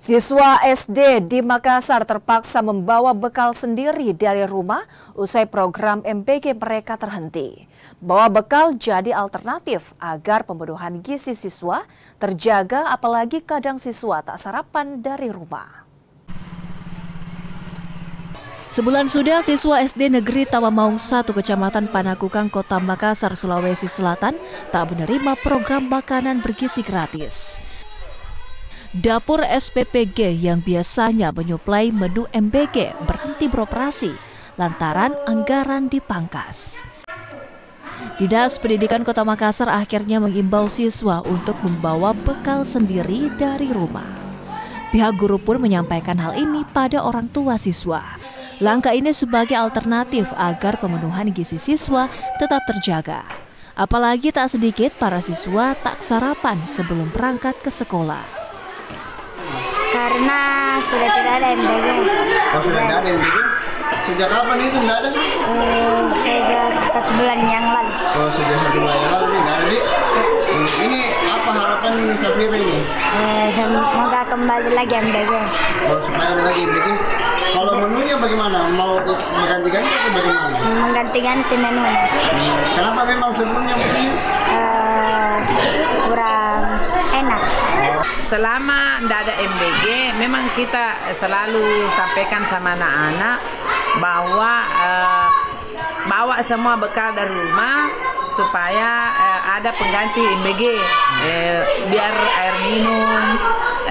Siswa SD di Makassar terpaksa membawa bekal sendiri dari rumah usai program MBG mereka terhenti. Bawa bekal jadi alternatif agar pembunuhan gizi siswa terjaga, apalagi kadang siswa tak sarapan dari rumah. Sebulan sudah siswa SD Negeri Tawamaung 1 Kecamatan Panakukang, Kota Makassar, Sulawesi Selatan tak menerima program makanan bergizi gratis. Dapur SPPG yang biasanya menyuplai menu MBG berhenti beroperasi lantaran anggaran dipangkas. Dinas Pendidikan Kota Makassar akhirnya mengimbau siswa untuk membawa bekal sendiri dari rumah. Pihak guru pun menyampaikan hal ini pada orang tua siswa. Langkah ini sebagai alternatif agar pemenuhan gizi siswa tetap terjaga. Apalagi tak sedikit para siswa tak sarapan sebelum berangkat ke sekolah. Karena sudah tidak ada MBG. Oh, sudah tidak ada MBG? Sejak kapan itu tidak ada? Sejak 1 bulan yang lalu. Oh, sejak 1 bulan yang lalu tidak ada, Dik? Ini apa harapan ini Safira ini? Semoga kembali lagi MBG. Oh, supaya ada lagi MBG. Kalau menunya bagaimana? Mau mengganti-ganti atau bagaimana? Mengganti-ganti menu. Kenapa memang sebelumnya menunya? Kurang enak. Selama tidak ada MBG, memang kita selalu sampaikan sama anak-anak bahwa bawa semua bekal dari rumah supaya ada pengganti MBG, biar air minum,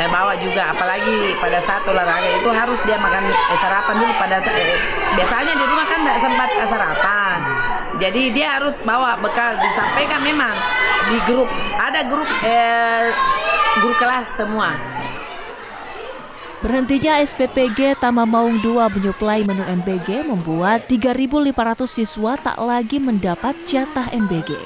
bawa juga, apalagi pada saat olahraga itu harus dia makan sarapan dulu. Biasanya di rumah kan tidak sempat sarapan, jadi dia harus bawa bekal. Disampaikan memang di grup, ada grup guru kelas semua. Berhentinya SPPG Tawamaung 2 menyuplai menu MBG membuat 3.500 siswa tak lagi mendapat jatah MBG.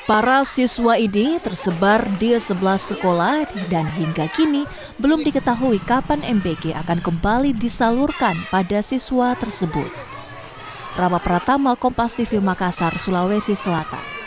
Para siswa ini tersebar di 11 sekolah dan hingga kini belum diketahui kapan MBG akan kembali disalurkan pada siswa tersebut. Rama Pratama, Kompas TV Makassar, Sulawesi Selatan.